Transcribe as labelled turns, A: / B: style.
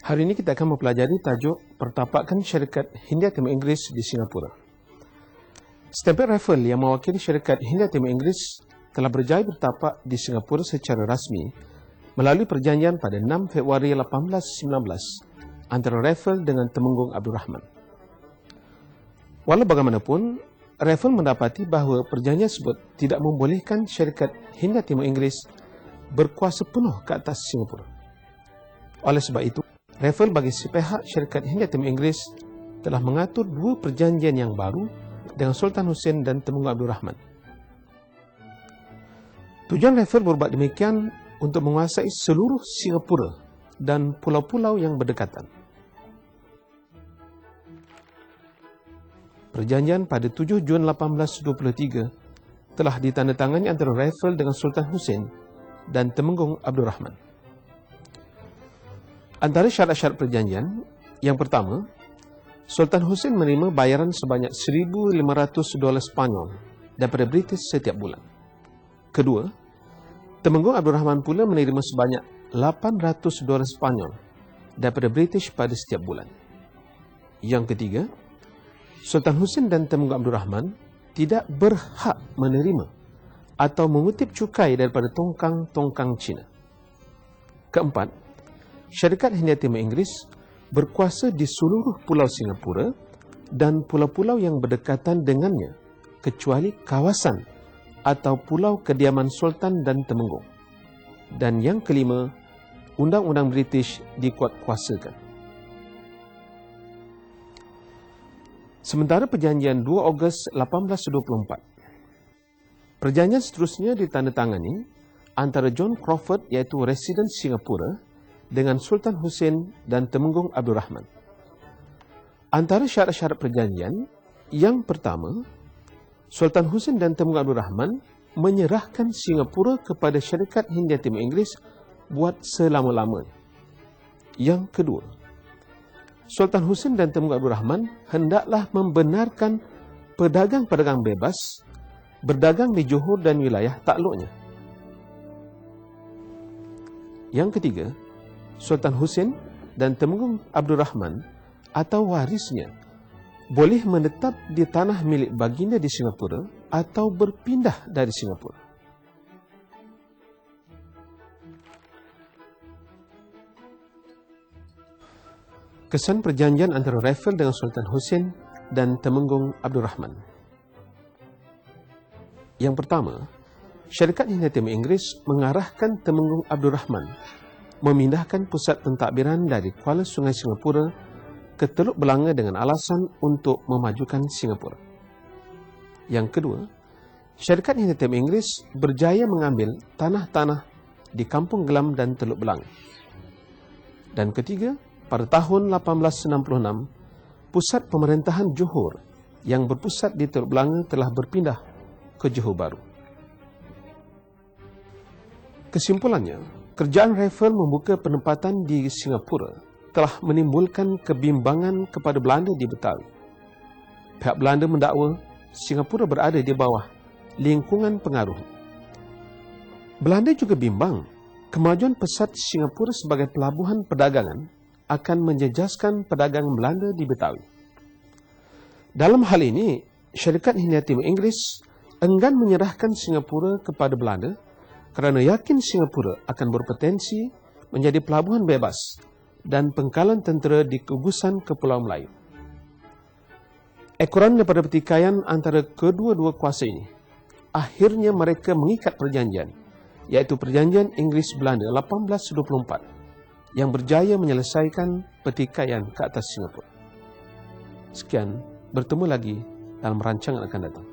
A: Hari ini kita akan mempelajari tajuk pertapakan syarikat Hindia Timur Inggeris di Singapura. Stamford Raffles yang mewakili syarikat Hindia Timur Inggeris telah berjaya bertapak di Singapura secara rasmi melalui perjanjian pada 6 Februari 1819 antara Raffles dengan Temenggung Abdul Rahman. Walau bagaimanapun, Raffles mendapati bahawa perjanjian tersebut tidak membolehkan syarikat Hindia Timur Inggeris berkuasa penuh ke atas Singapura. Oleh sebab itu, Raffles bagi sepihak syarikat Hindia Timur Inggeris telah mengatur dua perjanjian yang baru dengan Sultan Husain dan Temenggung Abdul Rahman. Tujuan Raffles berbuat demikian untuk menguasai seluruh Singapura dan pulau-pulau yang berdekatan. Perjanjian pada 7 Jun 1823 telah ditandatangani antara Raffles dengan Sultan Husain dan Temenggung Abdul Rahman. Antara syarat-syarat perjanjian, yang pertama, Sultan Husain menerima bayaran sebanyak $1,500 Spanyol daripada British setiap bulan. Kedua, Temenggung Abdul Rahman pula menerima sebanyak $800 Spanyol daripada British pada setiap bulan. Yang ketiga, Sultan Husain dan Temenggung Abdul Rahman tidak berhak menerima atau mengutip cukai daripada tongkang-tongkang Cina. Keempat, syarikat Hindia Timur Inggeris berkuasa di seluruh pulau Singapura dan pulau-pulau yang berdekatan dengannya kecuali kawasan atau pulau kediaman Sultan dan Temenggung. Dan yang kelima, undang-undang British dikuatkuasakan. Sementara perjanjian 2 Ogos 1824. Perjanjian seterusnya ditandatangani antara John Crawford iaitu residen Singapura dengan Sultan Husain dan Temenggung Abdul Rahman. Antara syarat-syarat perjanjian, yang pertama, Sultan Husain dan Temenggung Abdul Rahman menyerahkan Singapura kepada syarikat Hindia Timur Inggeris buat selama-lamanya. Yang kedua, Sultan Husain dan Temenggung Abdul Rahman hendaklah membenarkan pedagang-pedagang bebas berdagang di Johor dan wilayah takluknya. Yang ketiga, Sultan Husain dan Temenggung Abdul Rahman atau warisnya boleh menetap di tanah milik baginda di Singapura atau berpindah dari Singapura. Kesan perjanjian antara Raffles dengan Sultan Husain dan Temenggung Abdul Rahman. Yang pertama, syarikat Hindia Timur Inggeris mengarahkan Temenggung Abdul Rahman memindahkan pusat pentadbiran dari Kuala Sungai Singapura ke Teluk Belanga dengan alasan untuk memajukan Singapura. Yang kedua, syarikat Hindia Timur Inggeris berjaya mengambil tanah-tanah di Kampung Gelam dan Teluk Belanga. Dan ketiga, pada tahun 1866, pusat pemerintahan Johor yang berpusat di Teluk Belanga telah berpindah ke Johor Baru. Kesimpulannya, kerjaan Raffles membuka penempatan di Singapura telah menimbulkan kebimbangan kepada Belanda di Betawi. Pihak Belanda mendakwa Singapura berada di bawah lingkungan pengaruh. Belanda juga bimbang kemajuan pesat Singapura sebagai pelabuhan perdagangan akan menjejaskan pedagang Belanda di Betawi. Dalam hal ini, syarikat Hindia Timur Inggeris enggan menyerahkan Singapura kepada Belanda kerana yakin Singapura akan berpotensi menjadi pelabuhan bebas dan pengkalan tentera di gugusan Kepulauan Melayu. Ekoran daripada pertikaian antara kedua-dua kuasa ini, akhirnya mereka mengikat perjanjian, iaitu Perjanjian Inggeris-Belanda 1824 yang berjaya menyelesaikan pertikaian ke atas Singapura. Sekian, bertemu lagi dalam rancangan akan datang.